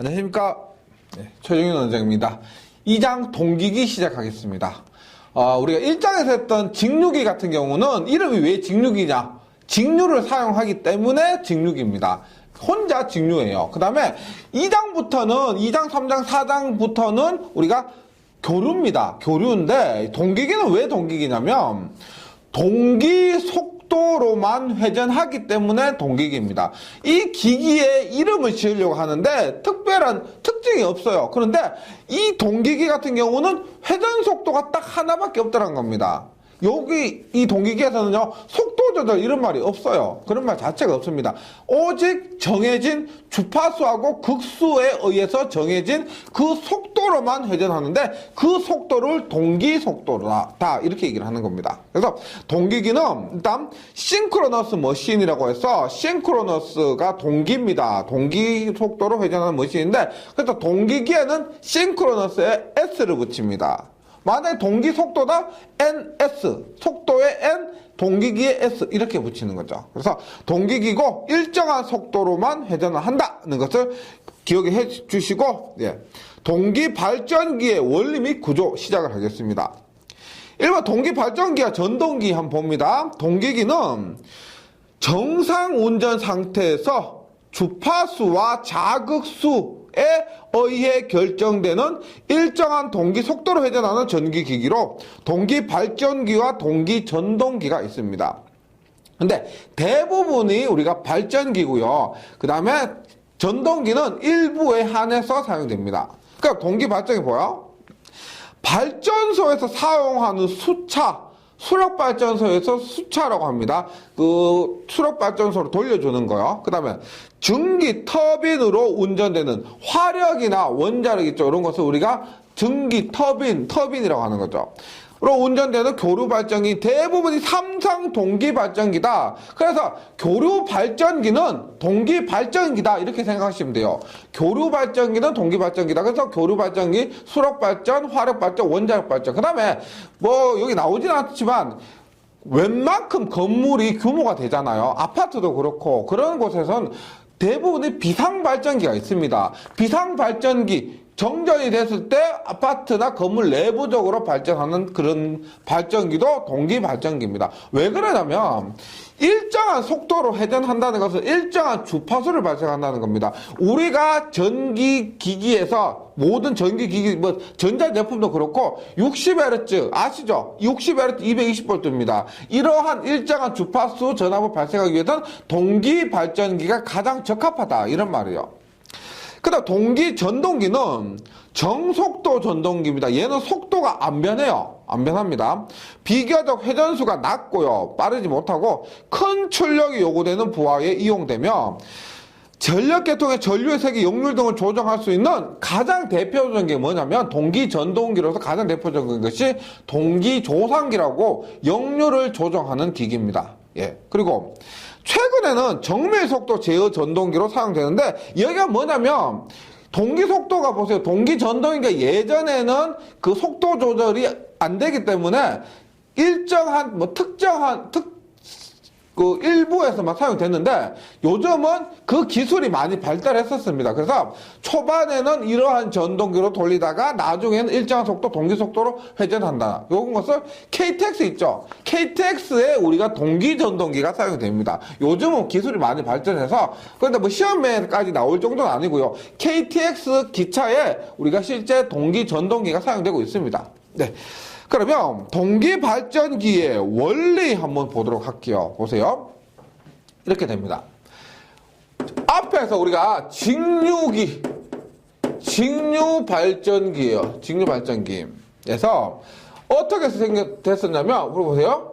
안녕하십니까. 최종윤 원장입니다. 2장 동기기 시작하겠습니다. 우리가 1장에서 했던 직류기 같은 경우는 이름이 왜 직류기냐? 직류를 사용하기 때문에 직류기입니다. 혼자 직류예요. 그 다음에 2장부터는 2장, 3장, 4장부터는 우리가 교류입니다. 교류인데 동기기는 왜 동기기냐면 동기 속도로만 회전하기 때문에 동기기입니다. 이 기기에 이름을 지으려고 하는데 특별한 특징이 없어요. 그런데 이 동기기 같은 경우는 회전 속도가 딱 하나밖에 없다는 겁니다. 여기 이 동기기에서는요, 속도 조절 이런 말이 없어요. 그런 말 자체가 없습니다. 오직 정해진 주파수하고 극수에 의해서 정해진 그 속도로만 회전하는데 그 속도를 동기 속도다 이렇게 얘기를 하는 겁니다. 그래서 동기기는 일단 싱크로너스 머신이라고 해서 싱크로너스가 동기입니다. 동기 속도로 회전하는 머신인데, 그래서 동기기에는 싱크로너스에 S를 붙입니다. 만약에 동기 속도다 NS, 속도의 N, 동기기의 S 이렇게 붙이는 거죠. 그래서 동기기고 일정한 속도로만 회전을 한다는 것을 기억해 주시고, 동기 발전기의 원리 및 구조 시작을 하겠습니다. 1번 동기 발전기와 전동기 한번 봅니다. 동기기는 정상 운전 상태에서 주파수와 자극수 에 의해 결정되는 일정한 동기 속도로 회전하는 전기기기로 동기 발전기와 동기 전동기가 있습니다. 근데 대부분이 우리가 발전기고요. 그 다음에 전동기는 일부에 한해서 사용됩니다. 그러니까 동기 발전기 뭐야? 발전소에서 사용하는 수력발전소에서 수차라고 합니다. 그 수력발전소로 돌려주는 거요. 그 다음에 전기 터빈으로 운전되는 화력이나 원자력 있죠. 이런 것을 우리가 전기 터빈이라고 하는 거죠. 로 운전되는 교류 발전기 대부분이 삼성 동기 발전기다. 그래서 교류 발전기는 동기 발전기다 이렇게 생각하시면 돼요. 교류 발전기는 동기 발전기다. 그래서 교류 발전기, 수력 발전, 화력 발전, 원자력 발전. 그다음에 뭐 여기 나오진 않지만 웬만큼 건물이 규모가 되잖아요. 아파트도 그렇고 그런 곳에선 대부분이 비상 발전기가 있습니다. 비상 발전기 정전이 됐을 때 아파트나 건물 내부적으로 발전하는 그런 발전기도 동기 발전기입니다. 왜 그러냐면 일정한 속도로 회전한다는 것은 일정한 주파수를 발생한다는 겁니다. 우리가 전기기기에서 모든 전기기기, 뭐 전자제품도 그렇고 60Hz 아시죠? 60Hz 220V입니다. 이러한 일정한 주파수 전압을 발생하기 위해서는 동기 발전기가 가장 적합하다 이런 말이에요. 그 다음 동기 전동기는 정속도 전동기입니다. 얘는 속도가 안 변해요. 안 변합니다. 비교적 회전수가 낮고요. 빠르지 못하고 큰 출력이 요구되는 부하에 이용되며 전력계통의 전류의 세기, 역률 등을 조정할 수 있는 가장 대표적인 게 뭐냐면 동기 전동기로서 가장 대표적인 것이 동기 조상기라고 역률을 조정하는 기기입니다. 그리고 최근에는 정밀 속도 제어 전동기로 사용되는데 여기가 뭐냐면 동기 속도가 보세요. 동기 전동기가 예전에는 그 속도 조절이 안 되기 때문에 일정한 그 일부에서만 사용됐는데 요즘은 그 기술이 많이 발달했었습니다. 그래서 초반에는 이러한 전동기로 돌리다가 나중에는 일정한 속도, 동기 속도로 회전한다. 요런 것을 KTX 있죠. KTX에 우리가 동기 전동기가 사용됩니다. 요즘은 기술이 많이 발전해서 그런데 뭐 시험에까지 나올 정도는 아니고요. KTX 기차에 우리가 실제 동기 전동기가 사용되고 있습니다. 그러면 동기 발전기의 원리 한번 보도록 할게요. 보세요. 이렇게 됩니다. 앞에서 우리가 직류 발전기예요. 직류 발전기에서 어떻게 됐었냐면 물어보세요.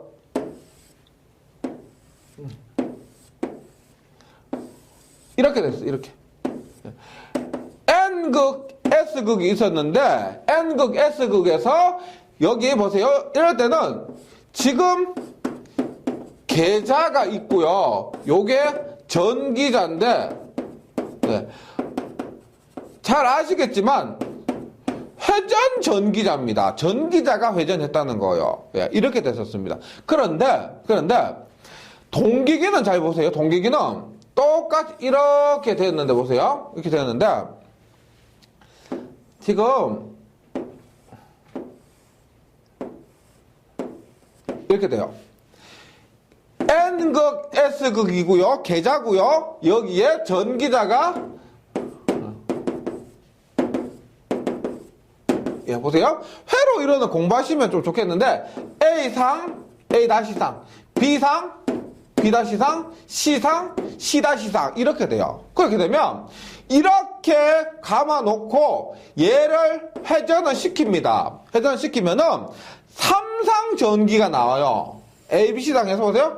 이렇게 됐어요. 이렇게. N극, S극이 있었는데 N극, S극에서 여기 보세요. 이럴 때는 지금 계자가 있고요. 요게 전기자인데 잘 아시겠지만 회전 전기자입니다. 전기자가 회전했다는 거예요. 이렇게 됐었습니다. 그런데 동기기는 잘 보세요. 동기기는 똑같이 이렇게 됐는데 보세요. 이렇게 됐는데 지금 이렇게 돼요. N극 S극이고요. 계자고요. 여기에 전기자가 예, 보세요. 회로 이론을 공부하시면 좀 좋겠는데 A상, A-상, B상, B-상, C상, C-상 이렇게 돼요. 그렇게 되면 이렇게 감아놓고 얘를 회전을 시킵니다. 회전을 시키면은 3상 전기가 나와요. A, B, C상 해서 보세요.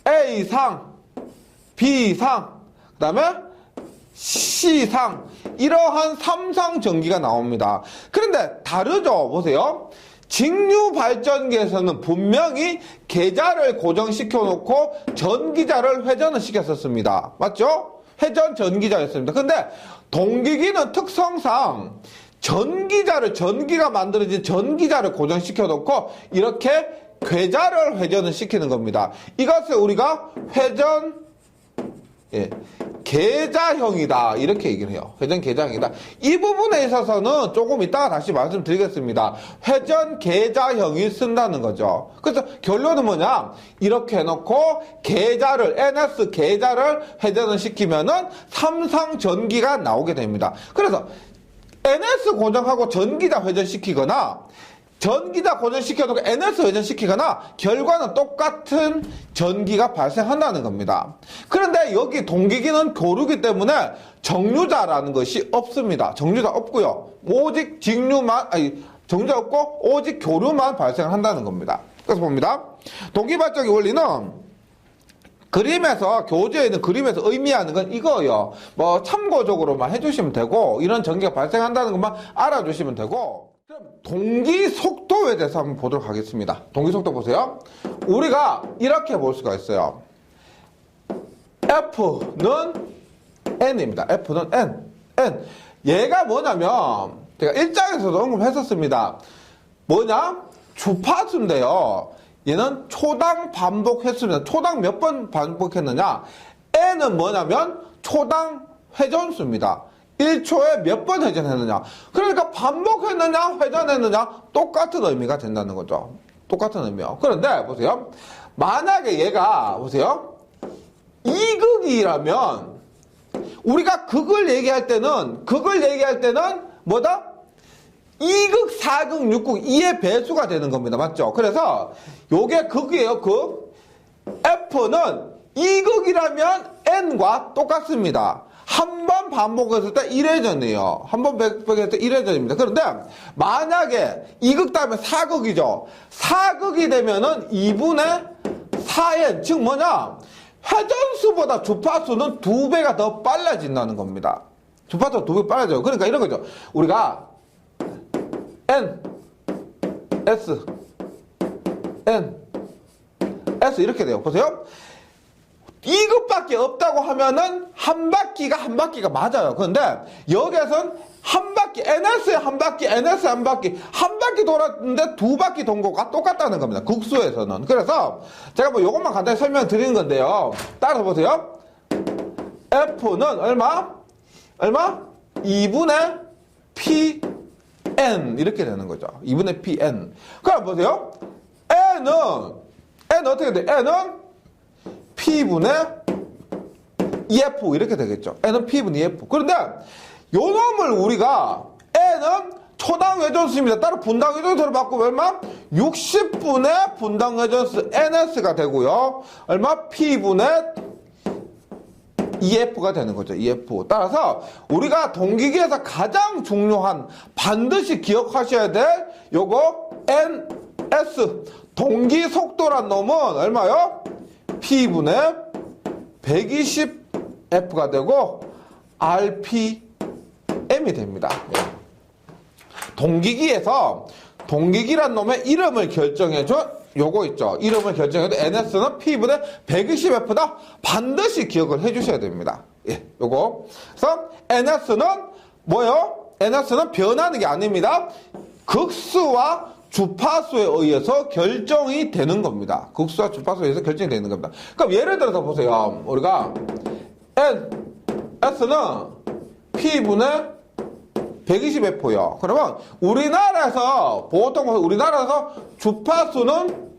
A상, B상, 그 다음에 C상 이러한 3상 전기가 나옵니다. 그런데 다르죠. 보세요. 직류 발전기에서는 분명히 계자를 고정시켜 놓고 전기자를 회전을 시켰었습니다. 맞죠? 회전 전기자였습니다. 근데 동기기는 특성상 전기가 만들어진 전기자를 고정시켜 놓고 이렇게 궤자를 회전을 시키는 겁니다. 이것을 우리가 회전 계자형이다 이렇게 얘기를 해요. 회전 계자형이다. 이 부분에 있어서는 조금 이따가 다시 말씀드리겠습니다. 회전 계자형이 쓴다는 거죠. 그래서 결론은 뭐냐? 이렇게 해놓고 계자를 NS 계자를 회전을 시키면은 3상 전기가 나오게 됩니다. 그래서 NS 고정하고 전기자 회전시키거나 전기자 고정시켜놓고 NS 회전시키거나 결과는 똑같은 전기가 발생한다는 겁니다. 그런데 여기 동기기는 교류기 때문에 정류자라는 것이 없습니다. 정류자 없고요. 오직 정류자 없고 오직 교류만 발생한다는 겁니다. 그래서 봅니다. 동기발전기 원리는 그림에서 교재에 있는 그림에서 의미하는 건 이거예요. 뭐 참고적으로만 해주시면 되고 이런 전기가 발생한다는 것만 알아주시면 되고. 그럼 동기 속도에 대해서 한번 보도록 하겠습니다. 동기 속도 보세요. 우리가 이렇게 볼 수가 있어요. F는 N입니다. F는 N. 얘가 뭐냐면 제가 1장에서도 언급했었습니다. 뭐냐? 주파수인데요. 얘는 초당 반복 횟수입니다. 초당 몇 번 반복했느냐? N은 뭐냐면 초당 회전수입니다. 1초에 몇 번 회전했느냐? 그러니까 반복했느냐, 회전했느냐? 똑같은 의미가 된다는 거죠. 똑같은 의미요. 그런데 보세요. 만약에 얘가 보세요. 2극이라면 우리가 극을 얘기할 때는 뭐다? 2극, 4극, 6극 2의 배수가 되는 겁니다. 맞죠? 그래서 요게 극이에요. 극. F는 2극이라면 N과 똑같습니다. 한 번 반복했을 때 1회전이에요. 한 번 반복했을 때 1회전입니다. 그런데 만약에 2극 다음에 4극이죠. 4극이 되면은 2분의 4n, 즉 뭐냐? 회전수보다 주파수는 2배가 더 빨라진다는 겁니다. 주파수가 2배 빨라져요. 그러니까 이런 거죠. 우리가 N, S, N, S 이렇게 돼요. 보세요. 2급밖에 없다고 하면은 한 바퀴가 맞아요. 그런데 여기에선 한 바퀴, NS에 한 바퀴, NS에 한 바퀴 돌았는데 2바퀴 돈 거가 똑같다는 겁니다. 극수에서는. 그래서 제가 뭐 요것만 간단히 설명드리는 건데요. 따라서 보세요. F는 얼마? 2분의 PN 이렇게 되는 거죠. 2분의 PN. 그럼 보세요. N 어떻게 돼? N은 P분의 EF 이렇게 되겠죠. N은 P분의 EF. 그런데 요 놈을 우리가 N은 초당 회전수입니다. 따로 분당 회전수로 바꾸면 얼마? 60분의 분당 회전수 NS가 되고요. 얼마? P분의 EF가 되는 거죠. EF. 따라서 우리가 동기기에서 가장 중요한 반드시 기억하셔야 될 요거 NS 동기 속도란 놈은 얼마요? P분의 120F가 되고 RPM이 됩니다. 동기기에서 동기기란 놈의 이름을 결정해줘. 요거 있죠. 이름을 결정해도 NS는 P분의 120F다. 반드시 기억을 해주셔야 됩니다. 예, 요거. 그래서 NS는 뭐요? NS는 변하는 게 아닙니다. 극수와 주파수에 의해서 결정이 되는 겁니다. 극수와 주파수에 의해서 결정이 되는 겁니다. 그럼 예를 들어서 보세요. 우리가 S는 P분의 120F요. 그러면 우리나라에서 주파수는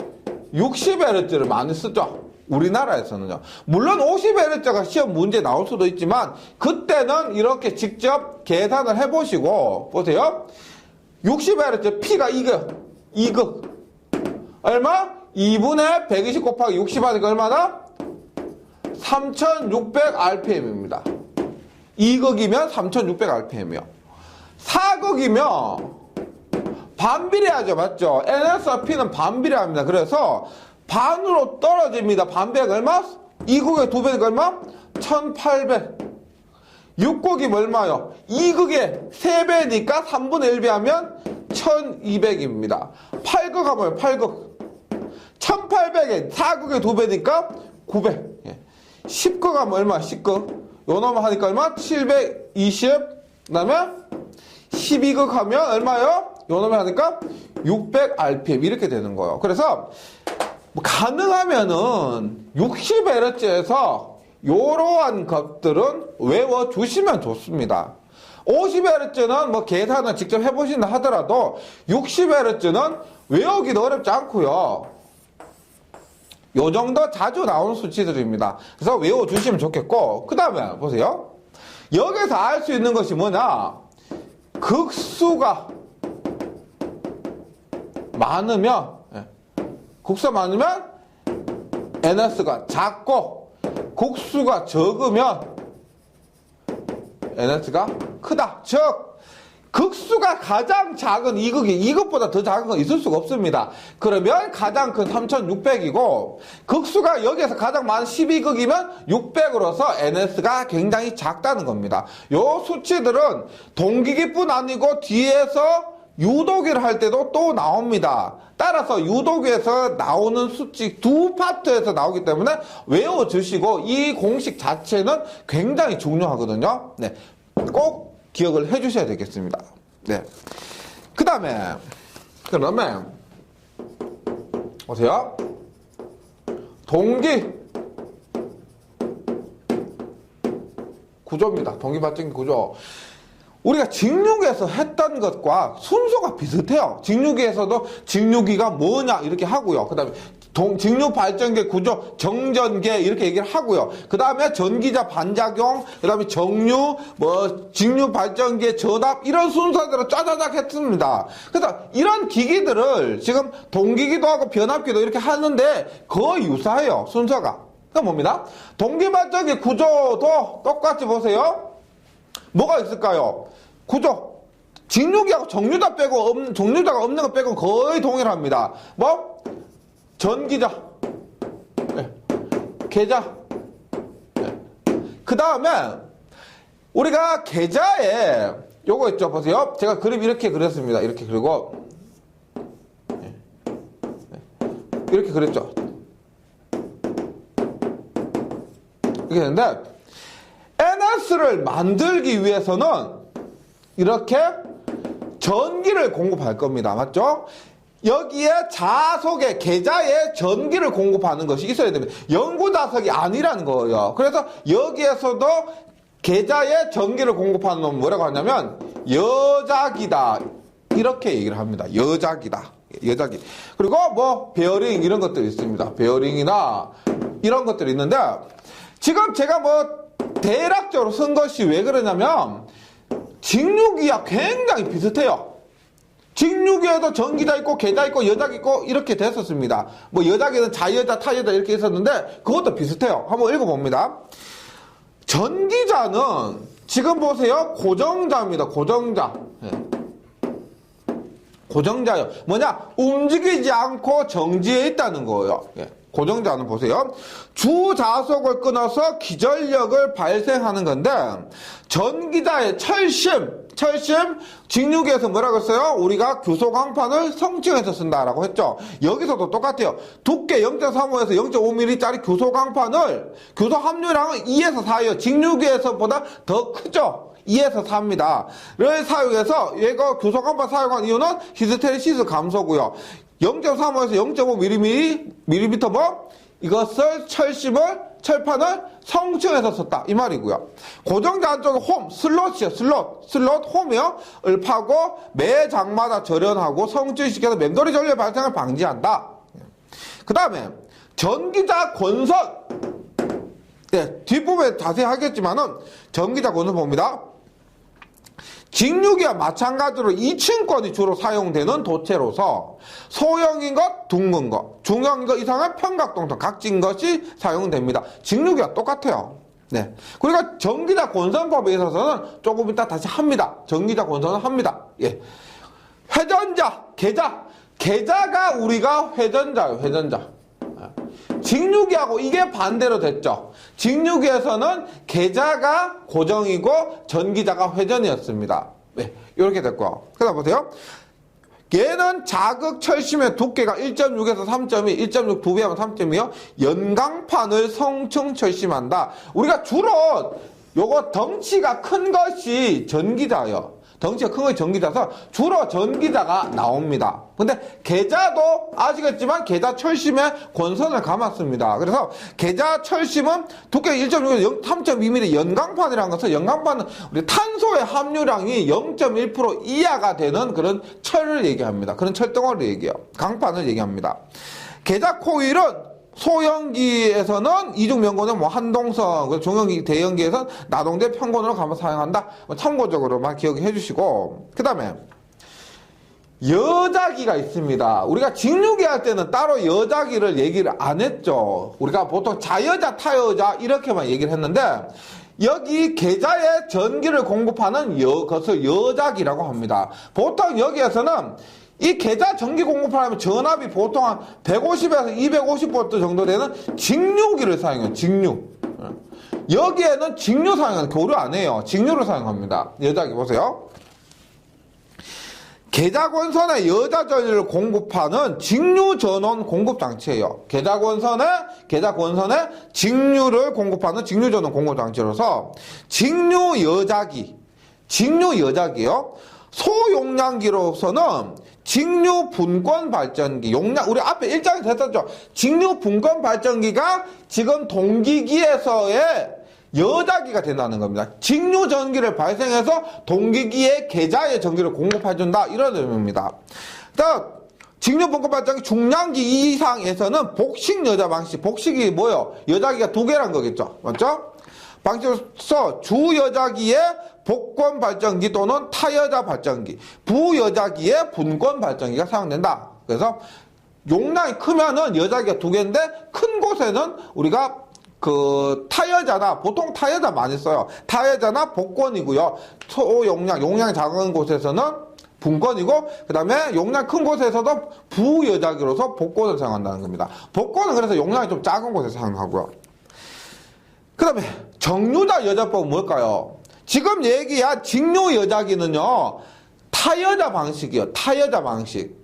60Hz를 많이 쓰죠. 우리나라에서는요. 물론 50Hz가 시험 문제 나올 수도 있지만 그때는 이렇게 직접 계산을 해보시고 보세요. 60Hz P가 이거 얼마? 2분의 120 곱하기 60 하니까 얼마나? 3600rpm입니다. 2극이면 3600rpm이요. 4극이면 반비례하죠. 맞죠? NS와 P는 반비례합니다. 그래서 반으로 떨어집니다. 반비례가 얼마? 2극의 2배니까 얼마? 1800. 6극이면 얼마요? 2극의 3배니까 3분의 1배 하면 1200입니다. 8극 하면 8극. 1800에 4극의 2배니까 900. 10극 하면 얼마? 10극. 요 놈을 하니까 얼마? 720. 그 다음에 12극 하면 얼마요? 요 놈을 하니까 600rpm. 이렇게 되는 거예요. 그래서 가능하면은 60Hz에서 요러한 것들은 외워주시면 좋습니다. 50Hz는 뭐 계산을 직접 해보신다 하더라도 60Hz는 외우기도 어렵지 않고요. 요 정도 자주 나오는 수치들입니다. 그래서 외워주시면 좋겠고, 그 다음에 보세요. 여기서 알 수 있는 것이 뭐냐? 극수가 많으면 NS가 작고, 극수가 적으면 NS가 크다. 즉, 극수가 가장 작은 2극이 이것보다 더 작은 건 있을 수가 없습니다. 그러면 가장 큰 3600이고, 극수가 여기에서 가장 많은 12극이면 600으로서 NS가 굉장히 작다는 겁니다. 요 수치들은 동기기뿐 아니고 뒤에서 유도기를 할 때도 또 나옵니다. 따라서 유도기에서 나오는 수치 두 파트에서 나오기 때문에 외워주시고 이 공식 자체는 굉장히 중요하거든요. 네, 꼭 기억을 해주셔야 되겠습니다. 네, 그다음에 보세요. 동기 구조입니다. 동기 발전기 구조. 우리가 직육에서 했던 것과 순서가 비슷해요. 직육에서도 직육이가 뭐냐 이렇게 하고요. 그 다음에 직육 발전계 구조, 정전계 이렇게 얘기를 하고요. 그 다음에 전기자 반작용, 그 다음에 정류, 직육 발전계 전압 이런 순서대로 짜자작 했습니다. 그래서 이런 기기들을 지금 동기기도 하고 변압기도 이렇게 하는데 거의 유사해요. 순서가. 그게 뭡니다? 동기 발전계 구조도 똑같이 보세요. 뭐가 있을까요? 구조. 직류기하고 정류자 빼고, 정류자가 없는 거 빼고 거의 동일합니다. 뭐? 전기자. 네. 계자. 네. 그 다음에, 우리가 계자에, 요거 있죠. 보세요. 제가 그림 이렇게 그렸습니다. 이렇게 그리고, 네. 이렇게 그렸죠. 이렇게 했는데, NS를 만들기 위해서는 이렇게 전기를 공급할 겁니다. 맞죠? 여기에 자석에 계자에 전기를 공급하는 것이 있어야 됩니다. 연구 자석이 아니라는 거예요. 그래서 여기에서도 계자에 전기를 공급하는 놈은 뭐라고 하냐면 여자기다. 이렇게 얘기를 합니다. 여자기다. 여자기. 그리고 뭐 베어링 이런 것들이 있습니다. 베어링이나 이런 것들이 있는데 지금 제가 대략적으로 쓴 것이 왜 그러냐면 직류기와 굉장히 비슷해요. 직류기에도 전기자 있고 계자 있고 여자기 있고 이렇게 됐었습니다. 여자기는 자여자 타여자 이렇게 있었는데 그것도 비슷해요. 한번 읽어봅니다. 전기자는 지금 보세요. 고정자입니다. 고정자. 고정자요. 뭐냐? 움직이지 않고 정지해 있다는 거예요. 고정자는 보세요. 주자석을 끊어서 기전력을 발생하는 건데 전기자의 철심 직류기에서 뭐라고 했어요? 우리가 규소광판을 성층해서 쓴다라고 했죠. 여기서도 똑같아요. 두께 0.35에서 0.5mm짜리 규소광판을 규소 함유량은 2에서 4예요. 직류기에서보다 더 크죠. 2에서 4입니다. 를 사용해서 얘가 규소광판 사용한 이유는 히스테리시스 감소고요. 0.35에서 0.5mm 이것을 철심을 철판을 성층에서 썼다 이 말이고요. 고정자 안쪽은 홈, 슬롯이요. 슬롯 홈이요. 을 파고 매 장마다 절연하고 성층시켜서 맴돌이 전류의 발생을 방지한다. 그 다음에 전기자 권선. 네, 뒷부분에 자세히 하겠지만은 전기자 권선 봅니다. 직류기와 마찬가지로 2층권이 주로 사용되는 도체로서 소형인 것, 둥근 것, 중형인 것 이상은 평각동선, 각진 것이 사용됩니다. 직류기와 똑같아요. 네. 그러니까 전기자 권선법에 있어서는 조금 이따 다시 합니다. 전기자 권선은 합니다. 예. 회전자, 계자가 우리가 회전자예요, 회전자. 직류기하고 이게 반대로 됐죠. 직류기에서는 계자가 고정이고 전기자가 회전이었습니다. 네, 이렇게 됐고요. 그다음 보세요. 얘는 자극 철심의 두께가 1.6에서 3.2, 1.6 두 배하면 3.2요. 연강판을 성층 철심한다. 우리가 주로 요거 덩치가 큰 것이 전기자예요. 덩치가 큰 것이 전기자서 주로 전기자가 나옵니다. 근데 계자도 아시겠지만 계자 철심에 권선을 감았습니다. 그래서 계자 철심은 두께 1.6에서 3.2mm 연강판이라는 것은 연강판은 우리 탄소의 함유량이 0.1% 이하가 되는 그런 철을 얘기합니다. 그런 철덩어리를 얘기해요. 강판을 얘기합니다. 계자 코일은 소형기에서는 이중면건은 한동성, 중형기, 대형기에서는 나동대 편건으로 가면 사용한다. 참고적으로만 기억해 주시고. 그 다음에 여자기가 있습니다. 우리가 직류기 할 때는 따로 여자기를 얘기를 안 했죠. 우리가 보통 자여자, 타여자 이렇게만 얘기를 했는데 여기 계자에 전기를 공급하는 것을 여자기라고 합니다. 보통 여기에서는 이 계자 전기 공급을 하면 전압이 보통 한 150에서 250V 정도 되는 직류기를 사용해요. 직류. 여기에는 직류 사용하는 교류 안 해요. 직류를 사용합니다. 여자기 보세요. 계자권선에 여자전류를 공급하는 직류전원 공급장치예요. 계자권선에 직류를 공급하는 직류전원 공급장치로서 직류여자기요. 소용량기로서는 직류 분권 발전기, 우리 앞에 1장에서 했었죠. 직류 분권 발전기가 지금 동기기에서의 여자기가 된다는 겁니다. 직류 전기를 발생해서 동기기에 계자의 전기를 공급해준다. 이런 의미입니다. 직류 분권 발전기 중량기 이상에서는 복식 여자 방식, 복식이 뭐요? 여자기가 두 개란 거겠죠. 맞죠? 방식으로서 주여자기의 복권 발전기 또는 타여자 발전기, 부여자기의 분권 발전기가 사용된다. 그래서 용량이 크면은 여자기가 두 개인데 큰 곳에는 우리가 타여자나 보통 타여자 많이 써요. 타여자나 복권이고요. 용량이 작은 곳에서는 분권이고 그 다음에 용량 큰 곳에서도 부여자기로서 복권을 사용한다는 겁니다. 복권은 그래서 용량이 좀 작은 곳에서 사용하고요. 그 다음에 정류자 여자법은 뭘까요? 지금 얘기한 직류 여자기는요, 타여자 방식이에요. 타여자 방식.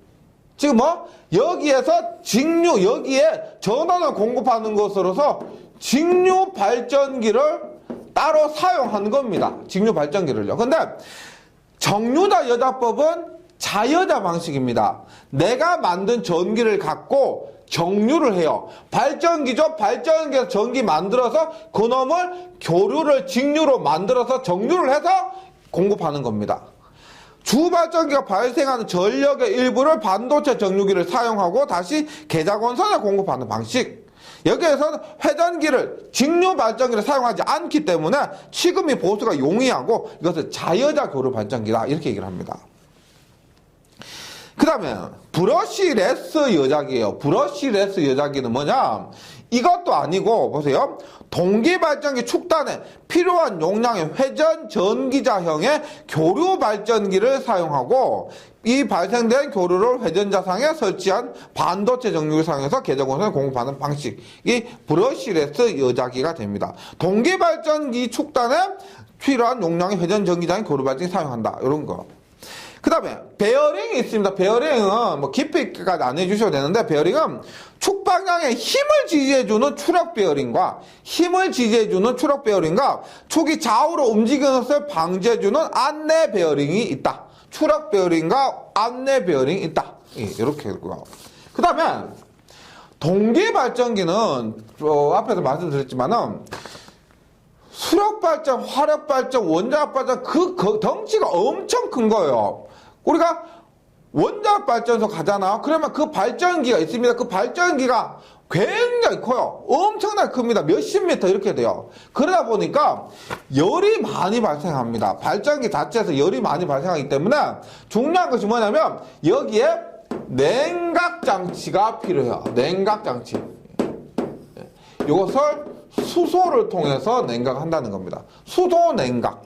지금 여기에서 여기에 전원을 공급하는 것으로서 직류 발전기를 따로 사용하는 겁니다. 직류 발전기를요. 근데 정류자 여자법은 자여자 방식입니다. 내가 만든 전기를 갖고 정류를 해요. 발전기죠. 발전기에서 전기 만들어서 그놈을 교류를 직류로 만들어서 정류를 해서 공급하는 겁니다. 주발전기가 발생하는 전력의 일부를 반도체 정류기를 사용하고 다시 계자권선에 공급하는 방식. 여기에서는 회전기를 직류 발전기를 사용하지 않기 때문에 취급 및 보수가 용이하고 이것을 자여자 교류 발전기다 이렇게 얘기를 합니다. 그 다음에 브러시레스 여자기예요. 브러시레스 여자기는 뭐냐? 이것도 아니고 보세요. 동기발전기 축단에 필요한 용량의 회전 전기자형의 교류 발전기를 사용하고 이 발생된 교류를 회전자상에 설치한 반도체 정류기를 사용해서 계자권선에 공급하는 방식이 브러시레스 여자기가 됩니다. 동기발전기 축단에 필요한 용량의 회전 전기자형 교류 발전기 사용한다. 이런 거. 그 다음에 베어링이 있습니다. 베어링은 깊이까지 안 해주셔도 되는데 베어링은 축 방향에 힘을 지지해주는 추력 베어링과 축이 좌우로 움직이는 것을 방지해주는 안내 베어링이 있다. 추력 베어링과 안내 베어링이 있다. 이렇게 되고요. 그 다음에 동기 발전기는 앞에서 말씀드렸지만은 수력 발전, 화력 발전, 원자력 발전 그 덩치가 엄청 큰 거예요. 우리가 원자력 발전소 가잖아. 그러면 그 발전기가 있습니다. 그 발전기가 굉장히 커요. 엄청나게 큽니다. 몇십 미터 이렇게 돼요. 그러다 보니까 열이 많이 발생합니다. 발전기 자체에서 열이 많이 발생하기 때문에 중요한 것이 뭐냐면 여기에 냉각장치가 필요해요. 냉각장치. 이것을 수소를 통해서 냉각한다는 겁니다. 수소냉각.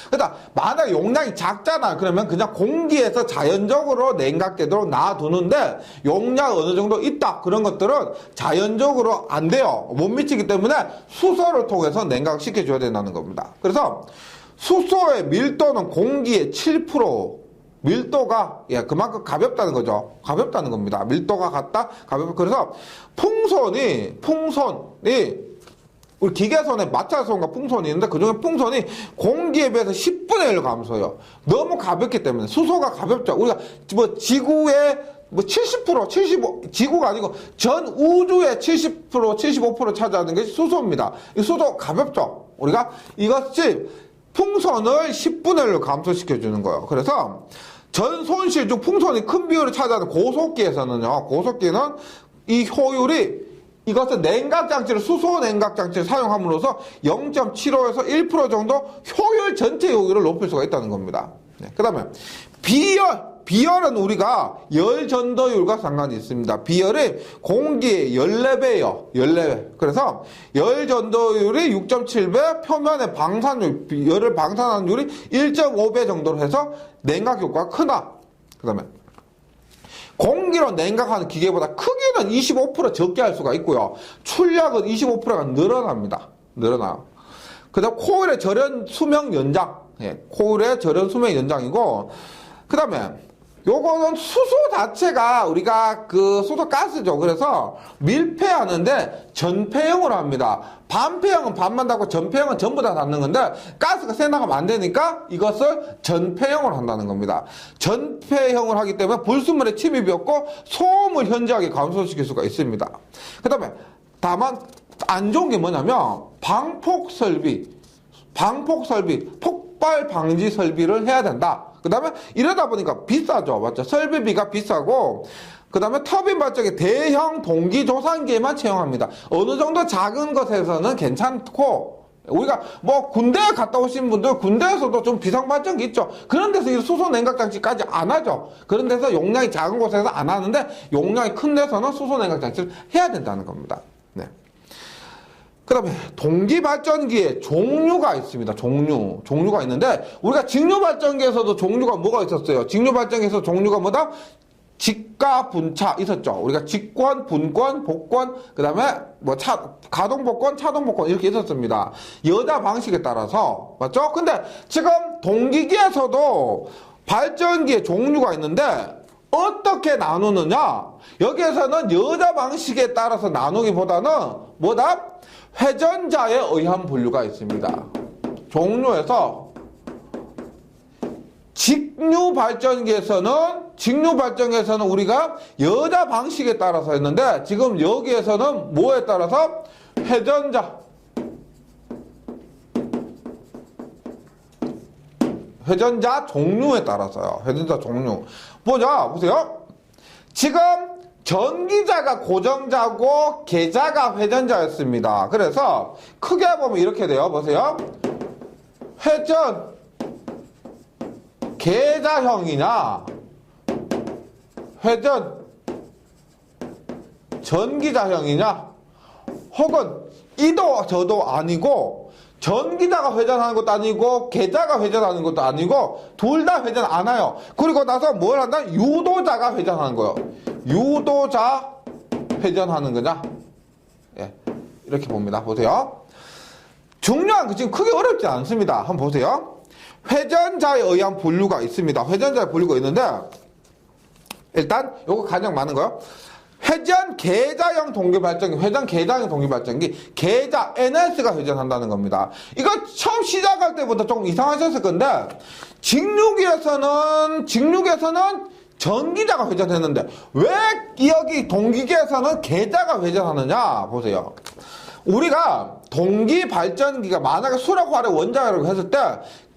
그러니까 만약 용량이 작잖아. 그러면 그냥 공기에서 자연적으로 냉각되도록 놔두는데 용량 어느 정도 있다. 그런 것들은 자연적으로 안 돼요. 못 미치기 때문에 수소를 통해서 냉각시켜줘야 된다는 겁니다. 그래서 수소의 밀도는 공기의 7%. 밀도가 그만큼 가볍다는 거죠. 가볍다는 겁니다. 밀도가 같다, 가볍다. 그래서 풍선이 우리 기계선에 마찰선과 풍선이 있는데 그중에 풍선이 공기에 비해서 10분의 1로 감소해요. 너무 가볍기 때문에 수소가 가볍죠. 우리가 뭐 지구의 75, 지구가 아니고 전 우주의 70%, 75% 차지하는 것이 수소입니다. 이 수소 가볍죠. 우리가 이것이 풍선을 10분의 1로 감소시켜주는 거예요. 그래서 전 손실 중 풍선이 큰 비율을 차지하는 고속기에서는요, 고속기는 이 효율이 이것은 냉각장치를, 수소 냉각장치를 사용함으로써 0.75에서 1% 정도 효율, 전체 효율을 높일 수가 있다는 겁니다. 네, 그 다음에 비열은 우리가 열 전도율과 상관이 있습니다. 비열이 공기의 14배예요. 14배. 그래서 열 전도율이 6.7배, 표면의 방산율, 열을 방산하는 율이 1.5배 정도로 해서 냉각 효과가 크다. 그 다음에 공기로 냉각하는 기계보다 크기는 25% 적게 할 수가 있고요. 출력은 25%가 늘어납니다. 늘어나요. 그 다음 코일의 절연 수명 연장. 코일의 절연 수명 연장이고, 그 다음에 요거는 수소 자체가 우리가 그 수소 가스죠. 그래서 밀폐하는데 전폐형으로 합니다. 반폐형은 반만 닫고 전폐형은 전부 다 닫는 건데 가스가 새 나가면 안 되니까 이것을 전폐형으로 한다는 겁니다. 전폐형을 하기 때문에 불순물의 침입이 없고 소음을 현저하게 감소시킬 수가 있습니다. 그 다음에 다만 안 좋은 게 뭐냐면 방폭 설비, 폭발 방지 설비를 해야 된다. 그 다음에 이러다 보니까 비싸죠. 맞죠? 설비비가 비싸고, 그 다음에 터빈 발전기 대형 동기 조산기에만 채용합니다. 어느 정도 작은 것에서는 괜찮고, 우리가 뭐 군대에 갔다 오신 분들 군대에서도 좀 비상 발전기 있죠. 그런 데서 이 수소 냉각 장치까지 안 하죠. 그런 데서 용량이 작은 곳에서 안 하는데 용량이 큰 데서는 수소 냉각 장치를 해야 된다는 겁니다. 네. 그 다음에 동기발전기에 종류가 있습니다. 종류가 있는데 우리가 직류발전기에서도 종류가 뭐가 있었어요? 직류발전기에서 종류가 뭐다? 직과 분차 있었죠. 우리가 직권, 분권, 복권, 그 다음에 뭐 가동복권, 차동복권 이렇게 있었습니다. 여자 방식에 따라서. 맞죠? 근데 지금 동기기에서도 발전기의 종류가 있는데 어떻게 나누느냐? 여기에서는 여자 방식에 따라서 나누기보다는 뭐다? 회전자에 의한 분류가 있습니다. 종류에서 직류 발전기에서는 우리가 여자 방식에 따라서 했는데 지금 여기에서는 뭐에 따라서 회전자 종류에 따라서요. 회전자 종류. 보세요. 지금 전기자가 고정자고 계자가 회전자였습니다. 그래서 크게 보면 이렇게 돼요. 보세요. 회전 계자형이냐 회전 전기자형이냐 혹은 이도 저도 아니고 전기자가 회전하는 것도 아니고 계자가 회전하는 것도 아니고 둘 다 회전 안 해요. 그리고 나서 뭘 한다? 유도자가 회전하는 거예요. 유도자 회전하는 거냐? 예, 이렇게 봅니다. 보세요. 중요한 거 지금 크게 어렵지 않습니다. 한번 보세요. 회전자에 의한 분류가 있습니다. 회전자의 분류가 있는데 일단 요거 가장 많은 거요. 회전 계자형 동기발전기, 회전 계자형 동기발전기, 계자 NS가 회전한다는 겁니다. 이거 처음 시작할 때부터 조금 이상하셨을 건데 직류기에서는 전기자가 회전했는데 왜 여기 동기계에서는 계자가 회전하느냐 보세요. 우리가 동기 발전기가 만약에 수력 활의 원자라고 했을 때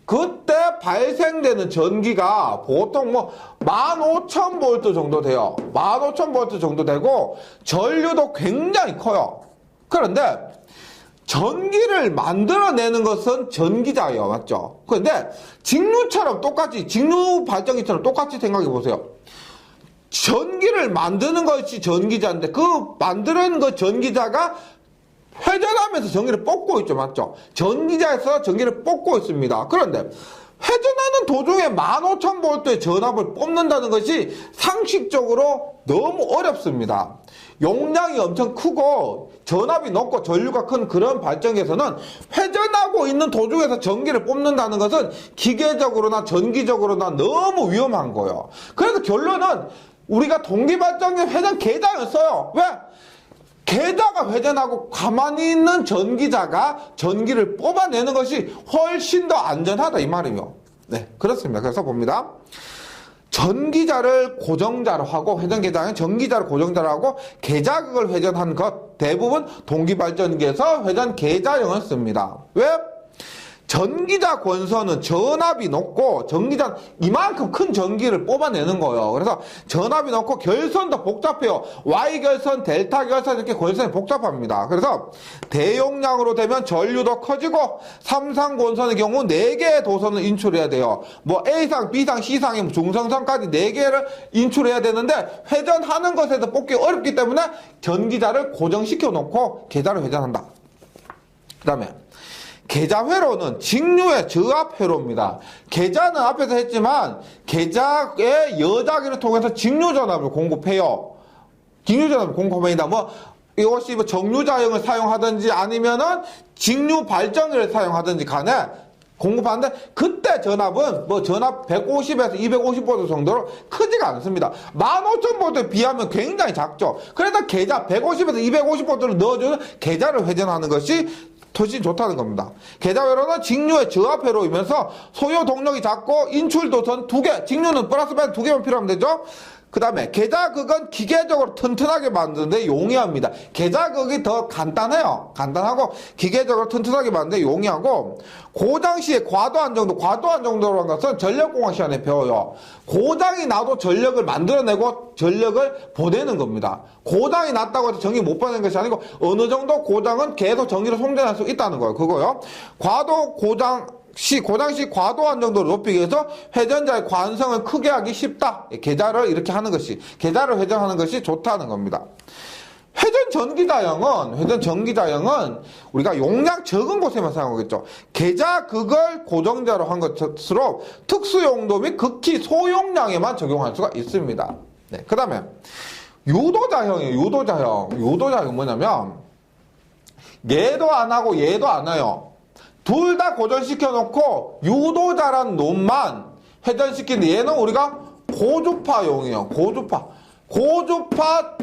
그때 발생되는 전기가 보통 뭐 15,000V 정도 돼요. 15,000V 정도 되고 전류도 굉장히 커요. 그런데 전기를 만들어내는 것은 전기자예요. 맞죠? 그런데 직류처럼 똑같이, 직류 발전기처럼 똑같이 생각해 보세요. 전기를 만드는 것이 전기자인데 그 만드는 그 전기자가 회전하면서 전기를 뽑고 있죠. 맞죠? 전기자에서 전기를 뽑고 있습니다. 그런데 회전하는 도중에 15,000V의 전압을 뽑는다는 것이 상식적으로 너무 어렵습니다. 용량이 엄청 크고 전압이 높고 전류가 큰 그런 발전기에서는 회전하고 있는 도중에서 전기를 뽑는다는 것은 기계적으로나 전기적으로나 너무 위험한 거예요. 그래서 결론은 우리가 동기발전기 회전 계장을 써요. 왜? 계자가 회전하고 가만히 있는 전기자가 전기를 뽑아내는 것이 훨씬 더 안전하다 이 말이에요. 네, 그렇습니다. 그래서 봅니다. 전기자를 고정자로 하고 회전계장은 전기자를 고정자로 하고 계자극을 회전한 것 대부분 동기발전기에서 회전계자형을 씁니다. 왜? 전기자 권선은 전압이 높고 전기자는 이만큼 큰 전기를 뽑아내는 거예요. 그래서 전압이 높고 결선도 복잡해요. Y결선, 델타 결선 이렇게 권선이 복잡합니다. 그래서 대용량으로 되면 전류도 커지고 삼상 권선의 경우 4개의 도선을 인출해야 돼요. 뭐 A상, B상, C상의 중성선까지 4개를 인출해야 되는데 회전하는 것에서 뽑기 어렵기 때문에 전기자를 고정시켜 놓고 계자를 회전한다. 그 다음에 계자회로는 직류의 저압회로입니다. 계자는 앞에서 했지만 계자의 여자기를 통해서 직류전압을 공급해요. 직류전압을 공급합니다. 뭐 이것이 뭐 정류자형을 사용하든지 아니면은 직류 발전기를 사용하든지 간에 공급하는데 그때 전압은 뭐 전압 150에서 250V 정도로 크지가 않습니다. 15,000V에 비하면 굉장히 작죠. 그래서 계자 150에서 250V를 넣어주는 계자를 회전하는 것이 훨씬 좋다는 겁니다. 계자회로는 직류의 저압회로이면서 소요 동력이 작고 인출도선 2개, 직류는 플러스 마이너스 2개만 필요하면 되죠. 그 다음에 계자극은 기계적으로 튼튼하게 만드는데 용이합니다. 계자극이 더 간단해요. 간단하고 기계적으로 튼튼하게 만드는데 용이하고 고장 시에 과도한 정도라는 것은 전력공학 시간에 배워요. 고장이 나도 전력을 만들어내고 전력을 보내는 겁니다. 고장이 났다고 해서 전기 못 보내는 것이 아니고 어느 정도 고장은 계속 전기를 송전할 수 있다는 거예요. 그거요. 고장 시 과도한 정도로 높이기 위해서 회전자의 관성을 크게 하기 쉽다. 계자를 이렇게 하는 것이, 계자를 회전하는 것이 좋다는 겁니다. 회전 전기자형은 우리가 용량 적은 곳에만 사용하겠죠. 계자극을 고정자로 한 것으로 특수 용도 및 극히 소용량에만 적용할 수가 있습니다. 네, 그 다음에 유도자형이에요. 유도자형 뭐냐면 얘도 안 하고 얘도 안 해요. 둘 다 고정시켜 놓고 유도자란 놈만 회전시키는데 얘는 우리가 고주파용이에요. 고주파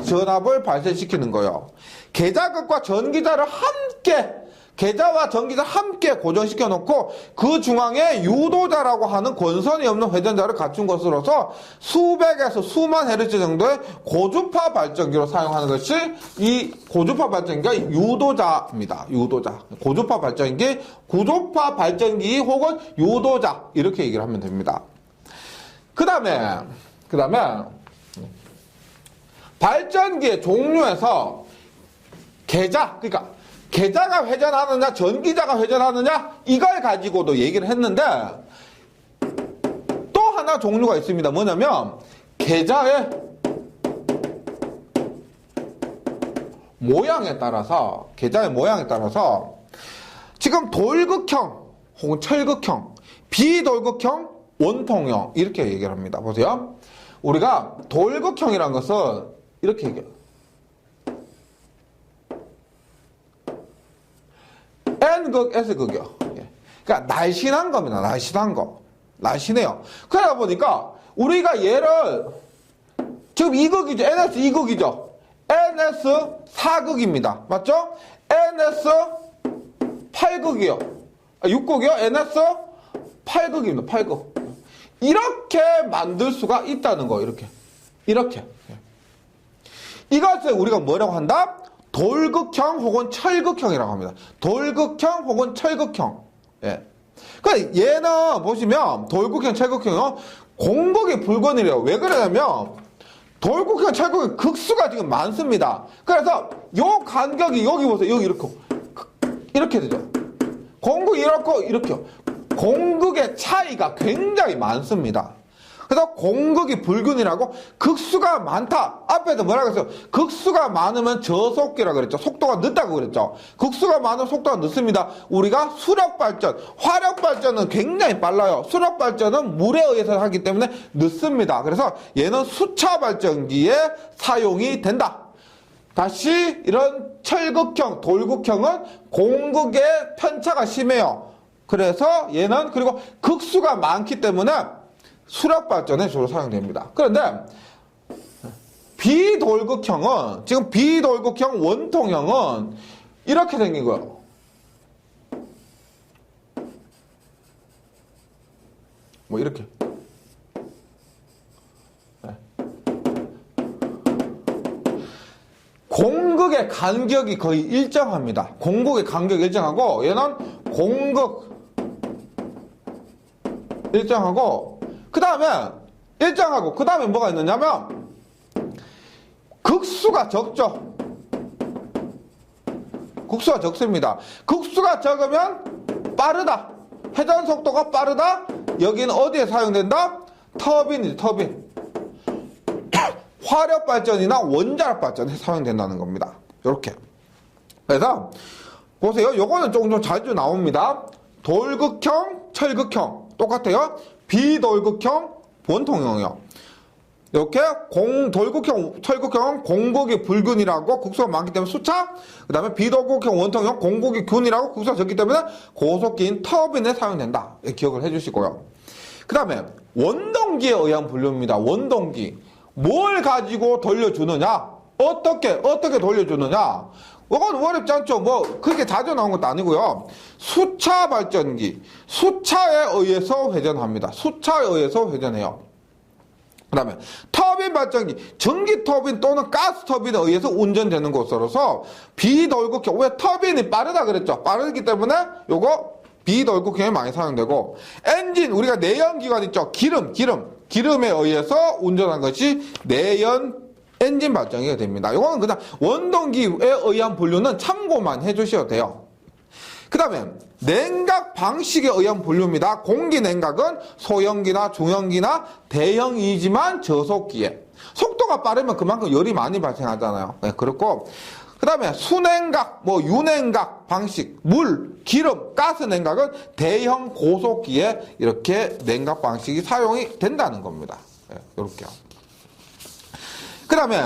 전압을 발생시키는 거예요. 계자극과 전기자를 함께 계자와 전기자 함께 고정시켜 놓고 그 중앙에 유도자라고 하는 권선이 없는 회전자를 갖춘 것으로서 수백에서 수만 헤르츠 정도의 고주파 발전기로 사용하는 것이 이 고주파 발전기가 유도자입니다. 유도자. 고주파 발전기, 구조파 발전기 혹은 유도자 이렇게 얘기를 하면 됩니다. 그 다음에 발전기의 종류에서 그러니까 계자가 회전하느냐 전기자가 회전하느냐 이걸 가지고도 얘기를 했는데 또 하나 종류가 있습니다. 뭐냐면 계자의 모양에 따라서 지금 돌극형 혹은 철극형, 비돌극형, 원통형 이렇게 얘기를 합니다. 보세요. 우리가 돌극형이라는 것은 이렇게 얘기해요. N극, S극이요. 그러니까 날씬한 겁니다. 날씬해요. 그러다 보니까 우리가 얘를 지금 2극이죠. NS 2극이죠. NS 4극입니다. 맞죠? NS 8극이요. 6극이요. NS 8극입니다. 8극. 이렇게 만들 수가 있다는 거. 이렇게. 이것을 우리가 뭐라고 한다? 돌극형 혹은 철극형이라고 합니다. 돌극형 혹은 철극형. 예. 그러니까 얘는 보시면 돌극형, 철극형은 공극이 불건이래요. 왜 그러냐면 돌극형, 철극형 극수가 지금 많습니다. 그래서 요 간격이 여기 보세요. 여기 이렇게 되죠. 공극이 이렇게. 공극의 차이가 굉장히 많습니다. 그래서 공극이 불균이라고 극수가 많다. 앞에서 뭐라고 했어요? 극수가 많으면 저속기라고 그랬죠. 속도가 늦다고 그랬죠. 극수가 많으면 속도가 늦습니다. 우리가 수력발전, 화력발전은 굉장히 빨라요. 수력발전은 물에 의해서 하기 때문에 늦습니다. 그래서 얘는 수차발전기에 사용이 된다. 다시 이런 철극형, 돌극형은 공극의 편차가 심해요. 그래서 얘는 그리고 극수가 많기 때문에 수력발전에 주로 사용됩니다. 그런데 비돌극형은 지금 비돌극형 원통형은 이렇게 생긴 거예요. 뭐 이렇게. 공극의 간격이 거의 일정합니다. 공극의 간격이 일정하고 얘는 공극 일정하고 그 다음에 뭐가 있느냐면 극수가 적죠. 극수가 적습니다. 극수가 적으면 빠르다. 회전 속도가 빠르다. 여기는 어디에 사용된다? 터빈이지, 터빈. 화력 발전이나 원자력 발전에 사용된다는 겁니다. 이렇게. 그래서 보세요. 요거는 조금 자주 나옵니다. 돌극형, 철극형 똑같아요. 비돌극형, 원통형이요. 이렇게 돌극형, 철극형은 공극이 불균이라고 극수가 많기 때문에 수차, 그 다음에 비돌극형, 원통형 공극이 균이라고 극수가 적기 때문에 고속기인 터빈에 사용된다. 기억을 해주시고요. 그 다음에 원동기에 의한 분류입니다. 원동기. 뭘 가지고 돌려주느냐? 어떻게 돌려주느냐? 이건 어렵지 않죠. 뭐 그렇게 자주 나온 것도 아니고요. 수차 발전기, 수차에 의해서 회전합니다. 수차에 의해서 회전해요. 그 다음에 터빈 발전기, 전기 터빈 또는 가스 터빈에 의해서 운전되는 것으로서 비돌극형, 왜 터빈이 빠르다 그랬죠? 빠르기 때문에 요거 비돌극형에 많이 사용되고, 엔진, 우리가 내연기관 있죠? 기름에 의해서 운전한 것이 내연 엔진 발전기가 됩니다. 이거는 그냥 원동기에 의한 분류는 참고만 해주셔도 돼요. 그 다음에 냉각 방식에 의한 분류입니다. 공기 냉각은 소형기나 중형기나 대형이지만 저속기에. 속도가 빠르면 그만큼 열이 많이 발생하잖아요. 네, 그렇고 그 다음에 수냉각, 유냉각 방식, 물, 기름, 가스 냉각은 대형 고속기에 이렇게 냉각 방식이 사용이 된다는 겁니다. 네, 이렇게요. 그 다음에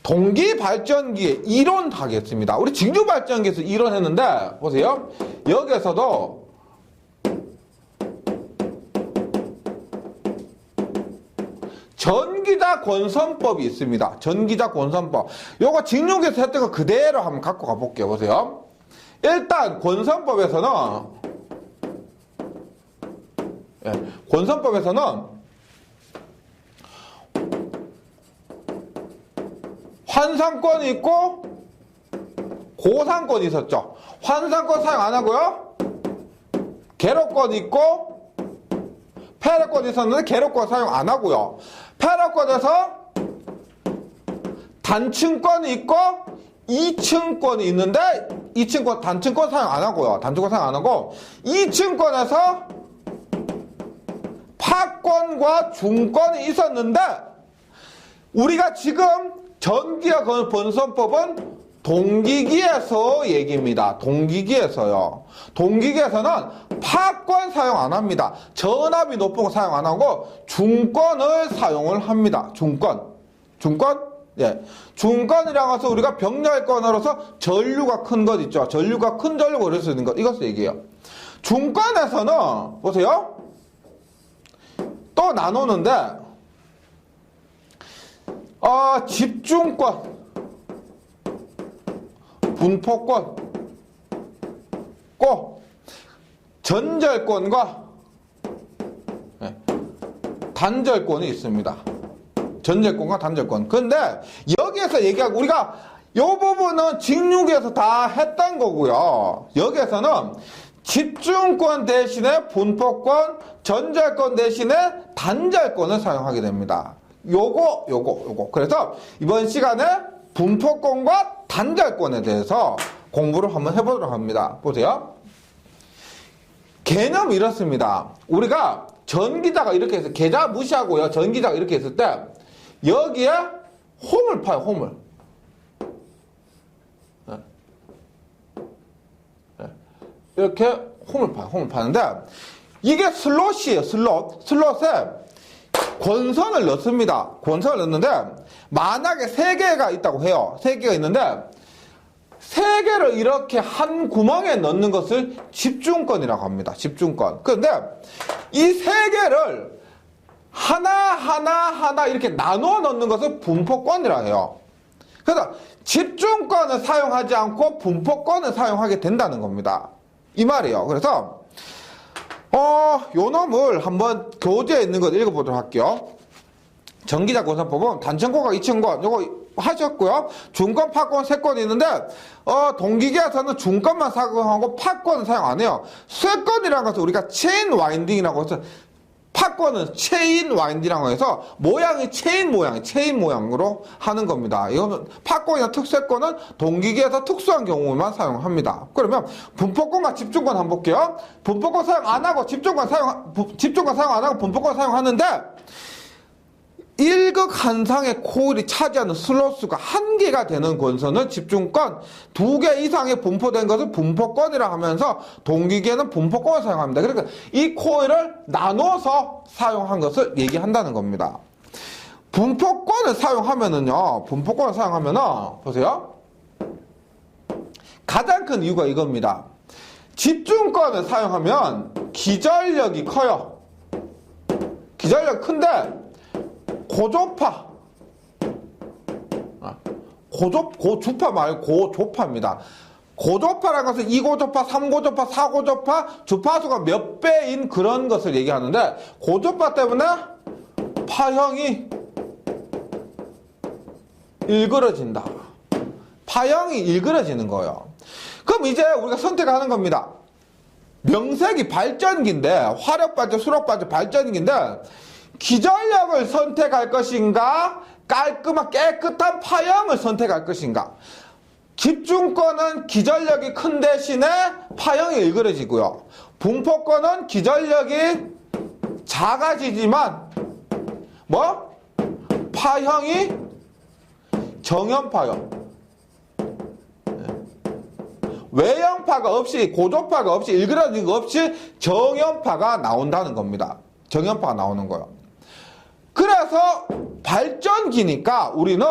동기 발전기의 이론 하겠습니다. 우리 직류 발전기에서 이론했는데 보세요. 여기에서도 전기자 권선법이 있습니다. 전기자 권선법. 요거 직류에서 했던 거 그대로 한번 갖고 가볼게요. 보세요. 일단 권선법에서는 환상권이 있고 고상권이 있었죠. 환상권 사용 안 하고요. 계로권이 있고 패러권이 있었는데 계로권 사용 안 하고요. 패러권에서 단층권이 있고 2층권이 있는데 2층권 단층권 사용 안 하고요. 단층권 사용 안 하고 2층권에서 파권과 중권이 있었는데 우리가 지금 전기와 권선법은 동기기에서 얘기입니다. 동기기에서요. 동기기에서는 파권 사용 안 합니다. 전압이 높은 거 사용 안 하고 중권을 사용을 합니다. 중권. 예. 중권이라고 해서 우리가 병렬권으로서 전류가 큰 것 있죠. 전류가 큰 전류가 그럴 수 있는 것. 이것을 얘기해요. 중권에서는, 보세요. 또 나누는데, 집중권, 분포권, 꼭 전절권과 단절권이 있습니다. 전절권과 단절권. 근데 여기에서 얘기하고 우리가 이 부분은 직육에서 다 했던 거고요. 여기에서는 집중권 대신에 분포권, 전절권 대신에 단절권을 사용하게 됩니다. 요거. 그래서 이번 시간에 분포권과 단절권에 대해서 공부를 한번 해보도록 합니다. 보세요. 개념이 이렇습니다. 우리가 전기자가 이렇게 해서 계좌 무시하고요. 전기자가 이렇게 했을 때 여기에 홈을 파요. 홈을. 이렇게 홈을 파요. 홈을 파는데 이게 슬롯이에요. 슬롯에 권선을 넣습니다. 권선을 넣는데 만약에 3개가 있다고 해요. 3개가 있는데 3개를 이렇게 한 구멍에 넣는 것을 집중권이라고 합니다. 집중권. 그런데 이 3개를 하나 이렇게 나눠 넣는 것을 분포권이라고 해요. 그래서 집중권을 사용하지 않고 분포권을 사용하게 된다는 겁니다. 이 말이에요. 그래서 요 놈을 한번 교재에 있는 것 읽어보도록 할게요. 전기자 권선법은 단층권과 이층권 요거 하셨고요. 중권, 파권 3건이 있는데 동기계에서는 중권만 사용하고 파권은 사용 안 해요. 쇠권이라는 것은 우리가 체인 와인딩이라고 해서 파권은 체인 와인딩이라고 해서 모양이 체인 모양으로 하는 겁니다. 이거는 파권이나 특쇠권은 동기계에서 특수한 경우만 사용합니다. 그러면 분포권과 집중권 한번 볼게요. 분포권 사용 안 하고 집중권 사용 안 하고 분포권 사용하는데 1극 한상의 코일이 차지하는 슬롯수가 1개가 되는 권선은 집중권, 2개 이상의 분포된 것을 분포권이라 하면서 동기계는 분포권을 사용합니다. 그러니까 이 코일을 나눠서 사용한 것을 얘기한다는 겁니다. 분포권을 사용하면은요, 보세요. 가장 큰 이유가 이겁니다. 집중권을 사용하면 기전력이 커요. 기전력이 큰데, 고주파 말고 고조파입니다. 고조파라는 것은 2고조파, 3고조파, 4고조파, 주파수가 몇 배인 그런 것을 얘기하는데 고조파 때문에 파형이 일그러진다. 파형이 일그러지는 거예요. 그럼 이제 우리가 선택하는 겁니다. 명색이 발전기인데 화력발전, 수력발전 발전기인데 기전력을 선택할 것인가 깔끔한 깨끗한 파형을 선택할 것인가. 집중권은 기전력이 큰 대신에 파형이 일그러지고요. 분포권은 기전력이 작아지지만 파형이 정연파형, 외형파가 없이 고조파가 없이 일그러진 거 없이 정연파가 나온다는 겁니다. 정연파가 나오는 거예요. 그래서 발전기니까 우리는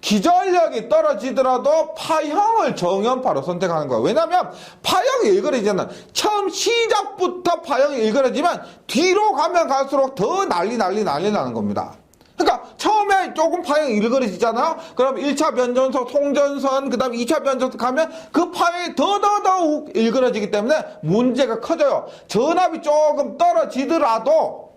기전력이 떨어지더라도 파형을 정연파로 선택하는 거예요. 왜냐하면 파형이 일그러지잖아요. 처음 시작부터 파형이 일그러지면 뒤로 가면 갈수록 더 난리 나는 겁니다. 그러니까 처음에 조금 파형이 일그러지잖아요. 그럼 1차 변전소, 송전선, 그 다음에 2차 변전소 가면 그 파형이 더더욱 일그러지기 때문에 문제가 커져요. 전압이 조금 떨어지더라도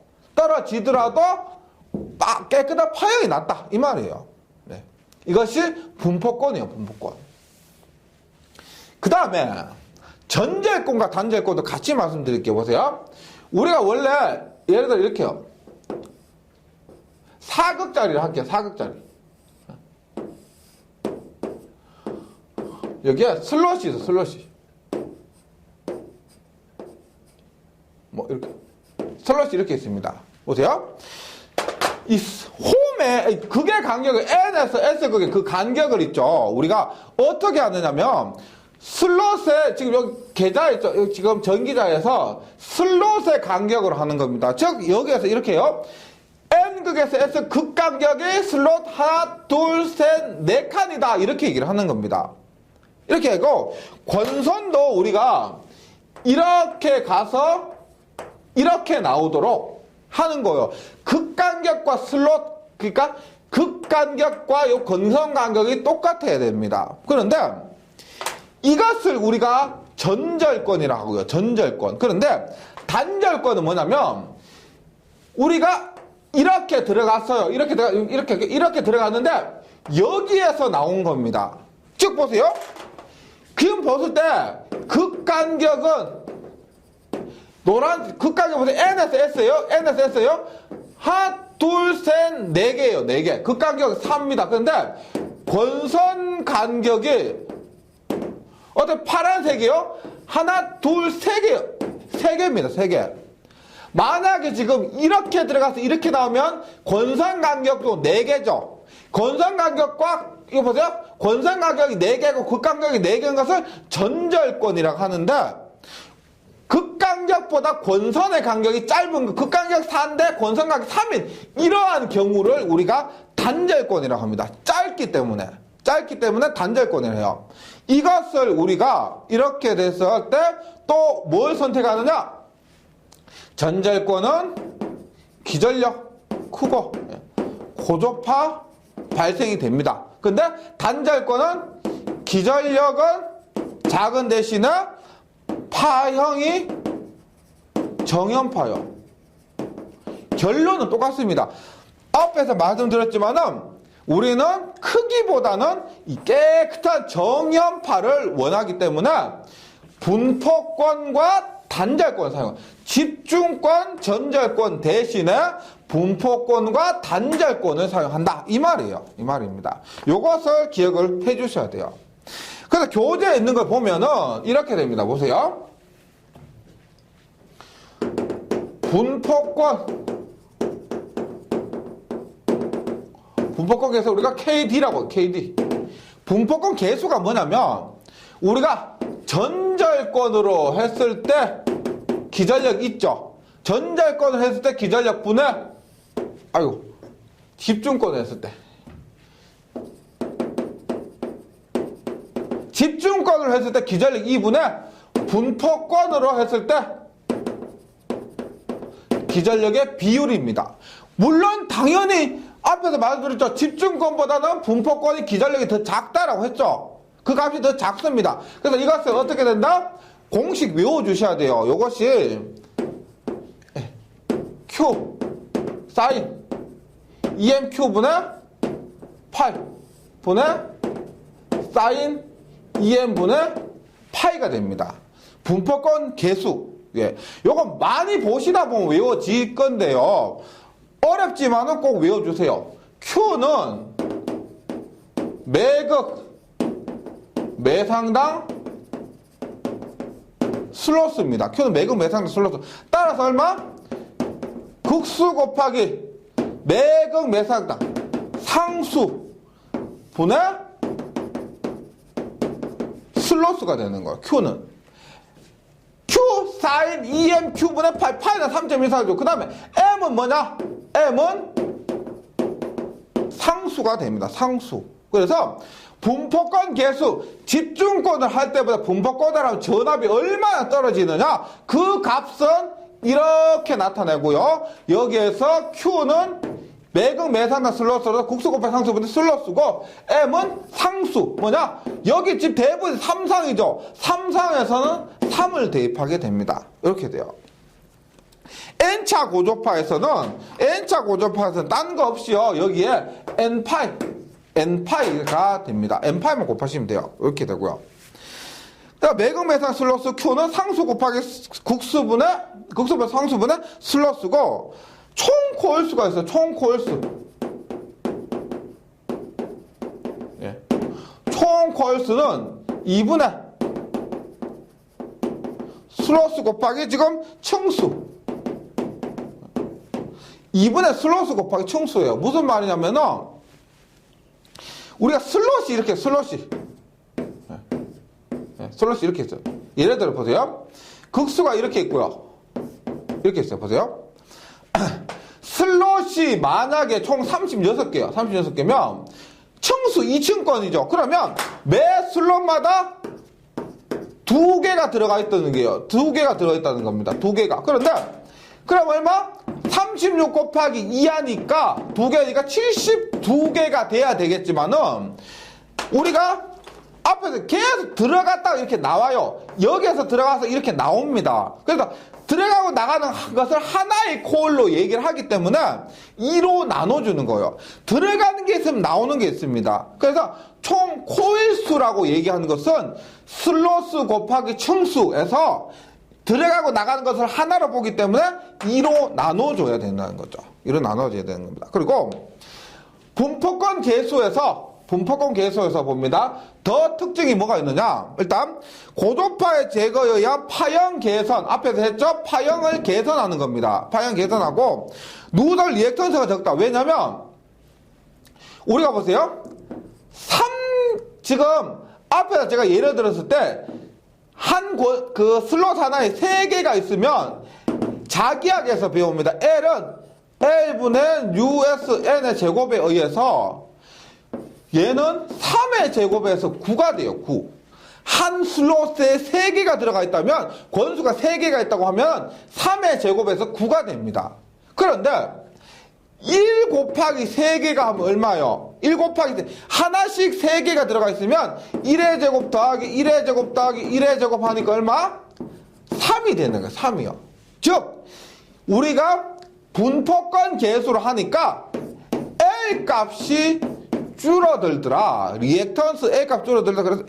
깨끗한 파형이 났다 이 말이에요. 네. 이것이 분포권이에요. 분포권. 그 다음에 전절권과 단절권도 같이 말씀드릴게요. 보세요. 우리가 원래 예를 들어 이렇게요. 사극자리를 할게요. 사극자리. 여기에 슬롯이 있어. 슬롯이. 이렇게 슬롯이 이렇게 있습니다. 보세요. 이 홈의 극의 간격을 N에서 S극의 그 간격을 있죠. 우리가 어떻게 하느냐면 슬롯에 지금 여기 계좌에 있죠. 지금 전기자에서 슬롯의 간격으로 하는 겁니다. 즉 여기에서 이렇게요. N극에서 S극 간격이 슬롯 하나, 둘, 셋, 네 칸이다. 이렇게 얘기를 하는 겁니다. 이렇게 하고 권선도 우리가 이렇게 가서 이렇게 나오도록 하는 거예요. 극간격과 슬롯, 그러니까 극간격과 요 권선 간격이 똑같아야 됩니다. 그런데 이것을 우리가 전절권이라고 하고요. 전절권. 그런데 단절권은 뭐냐면 우리가 이렇게 들어갔어요. 이렇게 들어갔는데 여기에서 나온 겁니다. 쭉 보세요. 지금 봤을 때 극간격은 극간격 보세요. N에서 S예요. 하나, 둘, 셋, 네 개예요. 네 개. 극간격 3입니다. 그런데 권선 간격이 어때? 파란색이요? 하나, 둘, 세 개요. 세 개입니다. 세 개. 만약에 지금 이렇게 들어가서 이렇게 나오면 권선 간격도 4개죠. 권선 간격과 이거 보세요. 권선 간격이 4개고 극간격이 4개인 것을 전절권이라고 하는데 극간격보다 권선의 간격이 짧은 거, 극간격 4인데 권선 간격 3인 이러한 경우를 우리가 단절권이라고 합니다. 짧기 때문에 단절권이라고 해요. 이것을 우리가 이렇게 됐을 때 또 뭘 선택하느냐? 전절권은 기전력 크고 고조파 발생이 됩니다. 근데 단절권은 기전력은 작은 대신에 파형이 정연파요. 결론은 똑같습니다. 앞에서 말씀드렸지만은 우리는 크기보다는 이 깨끗한 정연파를 원하기 때문에 분포권과 단절권 사용. 집중권, 전절권 대신에 분포권과 단절권을 사용한다. 이 말이에요. 이 말입니다. 요것을 기억을 해 주셔야 돼요. 그래서 교재에 있는 걸 보면은 이렇게 됩니다. 보세요. 분포권 계수 우리가 KD라고 해요. KD. 분포권 계수가 뭐냐면 우리가 전절권으로 했을 때 기전력 있죠. 전절권을 했을 때 기전력 분의 집중권을 했을 때 집중권으로 했을 때 기전력 2분의 분포권으로 했을 때 기전력의 비율입니다. 물론 당연히 앞에서 말씀드렸죠. 집중권보다는 분포권이 기전력이 더 작다라고 했죠. 그 값이 더 작습니다. 그래서 이것은 어떻게 된다? 공식 외워주셔야 돼요. 이것이 Q 사인 EMQ분의 8분의 사인 EM분의 파이가 됩니다. 분포권 계수. 예. 요거 많이 보시다 보면 외워질 건데요. 어렵지만은 꼭 외워주세요. Q는 매극 매상당 슬로스입니다. Q는 매극 매상당 슬로스. 따라서 얼마? 극수 곱하기 매극 매상당 상수 분의 슬로스가 되는 거예요. Q는 Q 사인 EM Q분의 8 파이는 3.14죠. 그 다음에 M은 뭐냐? M은 상수가 됩니다. 상수. 그래서 분포권 계수, 집중권을 할 때보다 분포권을 하면 전압이 얼마나 떨어지느냐? 그 값은 이렇게 나타내고요. 여기에서 Q는 매극 매상당 슬로스로 국수 곱하기 상수분의 슬로스고 M은 상수. 뭐냐? 여기 지금 대부분 3상이죠. 3상에서는 3을 대입하게 됩니다. 이렇게 돼요. N차 고조파에서는 딴 거 없이요. 여기에 N파이가 됩니다. N파이만 곱하시면 돼요. 이렇게 되고요. 매극 매상 슬로스 Q는 상수 곱하기 국수분의 상수분의 슬로스고 총 코일수가 있어요. 총 코일수. 예. 총 코일수는 2분의 슬로스 곱하기 지금 층수. 2분의 슬로스 곱하기 층수예요. 무슨 말이냐면은 우리가 슬롯이 이렇게 슬롯이 이렇게 있어요. 예를 들어 보세요. 극수가 이렇게 있고요. 이렇게 있어요. 보세요. 슬롯이 만약에 총 36개요. 36개면 층수 2층권이죠. 그러면 매 슬롯마다 2개가 들어가 있다는 게요. 2개가 들어가 있다는 겁니다. 2개가. 그런데 그럼 얼마? 36 곱하기 2 하니까 2개니까 72개가 돼야 되겠지만은 우리가 앞에서 계속 들어갔다가 이렇게 나와요. 여기에서 들어가서 이렇게 나옵니다. 그래서 들어가고 나가는 것을 하나의 코일로 얘기를 하기 때문에 2로 나눠주는 거예요. 들어가는 게 있으면 나오는 게 있습니다. 그래서 총 코일 수라고 얘기하는 것은 슬롯수 곱하기 층수에서 들어가고 나가는 것을 하나로 보기 때문에 2로 나눠줘야 된다는 거죠. 2로 나눠줘야 되는 겁니다. 그리고 분포권 계수에서 봅니다. 더 특징이 뭐가 있느냐? 일단 고도파의 제거에 의한 파형 개선, 앞에서 했죠? 파형을 개선하는 겁니다. 파형 개선하고 누설 리액턴스가 적다. 왜냐면 우리가 보세요. 지금 앞에서 제가 예를 들었을 때 그 슬롯 하나에 3개가 있으면 자기학에서 배웁니다. L은 L분의 USN의 제곱에 의해서 얘는 3의 제곱에서 9가 돼요. 9. 한 슬롯에 3개가 들어가 있다면 권수가 3개가 있다고 하면 3의 제곱에서 9가 됩니다. 그런데 1 곱하기 3개가 하면 얼마요? 1 곱하기 3, 하나씩 3개가 들어가 있으면 1의 제곱 더하기 1의 제곱 더하기 1의 제곱 하니까 얼마? 3이 되는 거예요. 3이요. 즉 우리가 분포권 계수로 하니까 L 값이 줄어들더라. 리액턴스 A 값 줄어들다. 그래서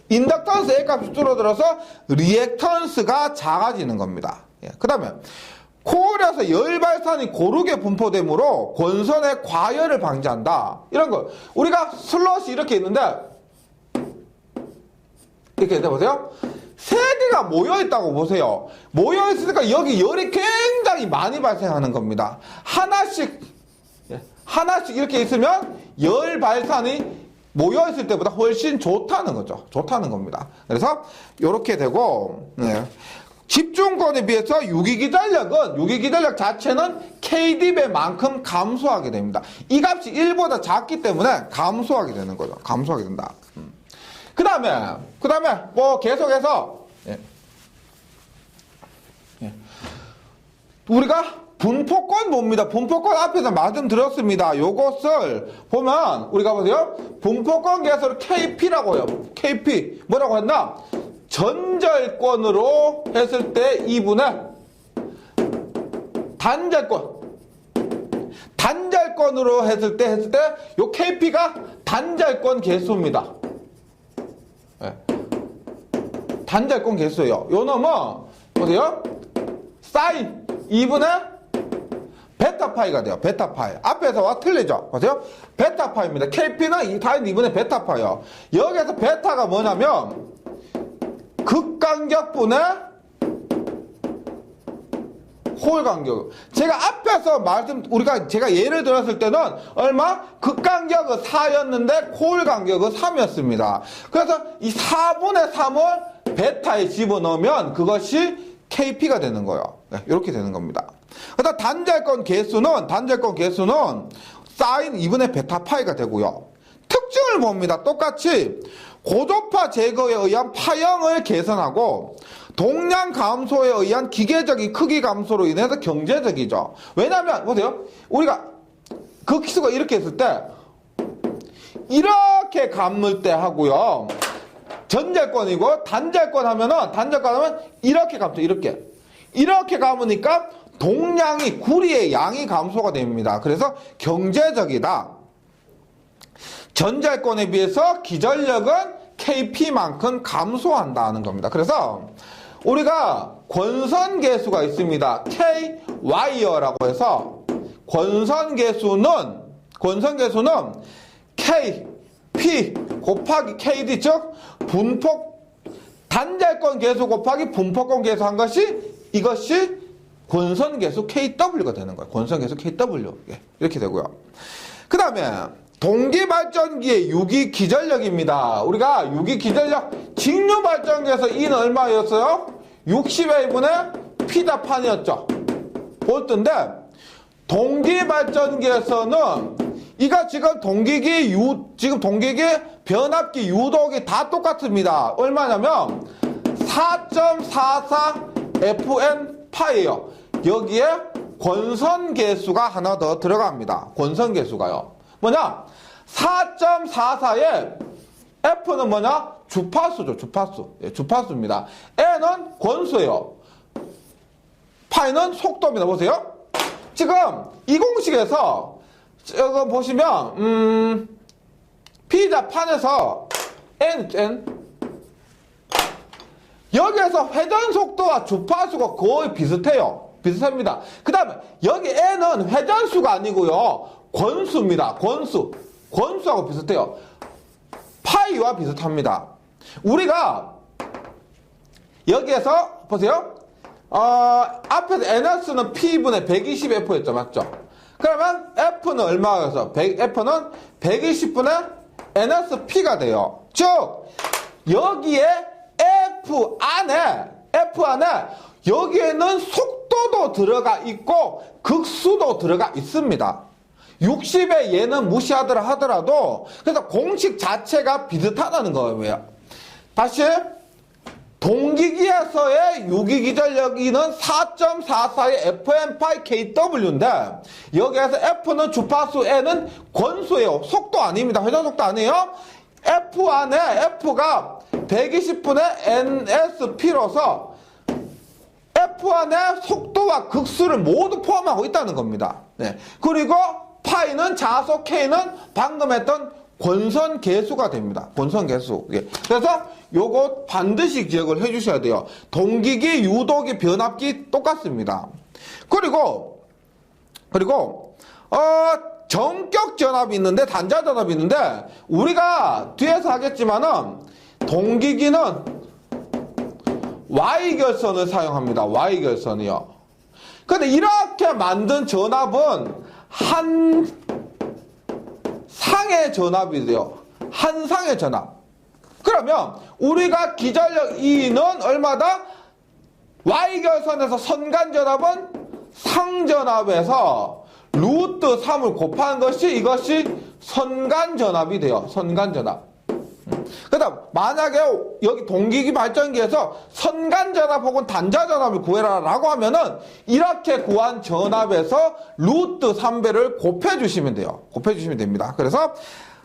인덕턴스 A 값이 줄어들어서 리액턴스가 작아지는 겁니다. 그 다음에 코일에서 열 발산이 고르게 분포되므로 권선의 과열을 방지한다. 이런 거. 우리가 슬롯이 이렇게 있는데 이렇게 있는데 보세요. 3개가 모여있다고 보세요. 모여있으니까 여기 열이 굉장히 많이 발생하는 겁니다. 하나씩 이렇게 있으면 열 발산이 모여있을 때보다 훨씬 좋다는 거죠. 좋다는 겁니다. 그래서 이렇게 되고 집중권에 비해서 유기기전력 자체는 Kd배만큼 감소하게 됩니다. 이 값이 1보다 작기 때문에 감소하게 되는 거죠. 감소하게 된다. 그 다음에 뭐 계속해서 우리가 분포권 봅니다. 분포권 앞에서 말씀드렸습니다. 요것을 보면 우리가 보세요. 분포권 계수를 KP라고 해요. KP 뭐라고 했나? 전절권으로 했을 때 2분의 단절권으로 했을 때 요 KP가 단절권 개수입니다. 단절권 개수예요. 요 놈은 보세요. 사인 2분의 베타파이가 돼요. 베타파이. 앞에서와 틀리죠? 보세요. 베타파이입니다. KP는 사인 2분의 베타파이요. 여기에서 베타가 뭐냐면 극간격분의 홀간격. 제가 앞에서 제가 예를 들었을 때는 얼마? 극간격은 4였는데 홀간격은 3이었습니다. 그래서 이 4분의 3을 베타에 집어넣으면 그것이 KP가 되는 거예요. 이렇게 되는 겁니다. 그다음 단절권 개수는 사인 2분의 베타파이가 되고요. 특징을 봅니다. 똑같이 고도파 제거에 의한 파형을 개선하고 동량 감소에 의한 기계적인 크기 감소로 인해서 경제적이죠. 왜냐하면 보세요. 우리가 그 기수가 이렇게 했을 때 이렇게 감을 때 하고요. 전절권이고 단절권 하면 이렇게 감죠. 이렇게 감으니까 동량이 구리의 양이 감소가 됩니다. 그래서 경제적이다. 전절권에 비해서 기전력은 KP만큼 감소한다는 겁니다. 그래서 우리가 권선계수가 있습니다. KY라고 해서 권선계수는 KP 곱하기 KD 즉 단절권 계수 곱하기 분포권 계수한 이것이 권선계수 KW가 되는 거예요. 권선계수 KW 이렇게 되고요. 그 다음에 동기발전기의 유기기전력입니다. 우리가 유기기전력 직류발전기에서 E는 얼마였어요? 60A분의 P다판이었죠. 볼트인데 동기발전기에서는 이가 지금 동기기 변압기 유도기 다 똑같습니다. 얼마냐면 4.44 FN 파예요. 여기에 권선계수가 하나 더 들어갑니다. 권선계수가요. 뭐냐? 4.44에 F는 뭐냐? 주파수죠. 주파수입니다. N은 권수예요. 파이는 속도입니다. 보세요. 지금 이 공식에서 이거 보시면 피자판에서 n 여기에서 회전 속도와 주파수가 거의 비슷해요. 비슷합니다. 그 다음에 여기 n은 회전수가 아니고요. 권수입니다. 권수하고 비슷해요. 파이와 비슷합니다. 우리가 여기에서 보세요. 앞에서 NS는 P분의 120F였죠. 맞죠? 그러면 F는 얼마여서? F는 120분의 NSP가 돼요. 즉, 여기에 F 안에 여기에는 속도도 들어가 있고 극수도 들어가 있습니다. 60에 얘는 무시하더라 하더라도 그래서 공식 자체가 비슷하다는 거예요. 다시 동기기에서의 유기기전력이는 4.44의 FM 파이 KW인데 여기에서 F는 주파수, N은 권수예요. 속도 아닙니다. 회전속도 아니에요. F 안에 F가 120분의 NSP로서 F 안에 속도와 극수를 모두 포함하고 있다는 겁니다. 네. 그리고 파이는 자속, K는 방금 했던 권선 계수가 됩니다. 권선 계수. 예. 그래서 요거 반드시 기억을 해 주셔야 돼요. 동기기, 유도기, 변압기 똑같습니다. 그리고 정격 전압이 있는데 단자 전압이 있는데 우리가 뒤에서 하겠지만은 동기기는 Y결선을 사용합니다. Y결선이요. 근데 이렇게 만든 전압은 한 상의 전압이 돼요. 한 상의 전압. 그러면 우리가 기전력 E는 얼마다? Y결선에서 선간전압은 상전압에서 루트 3을 곱한 것이 이것이 선간전압이 돼요. 선간전압. 그 다음 만약에 여기 동기기 발전기에서 선간전압 혹은 단자전압을 구해라 라고 하면은 이렇게 구한 전압에서 루트 3배를 곱해주시면 돼요. 곱해주시면 됩니다. 그래서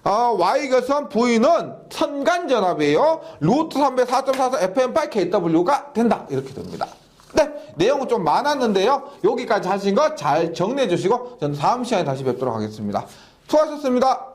Y결선 V는 선간전압이에요. 루트 3배 4.44 FM8 KW가 된다. 이렇게 됩니다. 네, 내용은 좀 많았는데요. 여기까지 하신 거 잘 정리해 주시고 저는 다음 시간에 다시 뵙도록 하겠습니다. 수고하셨습니다.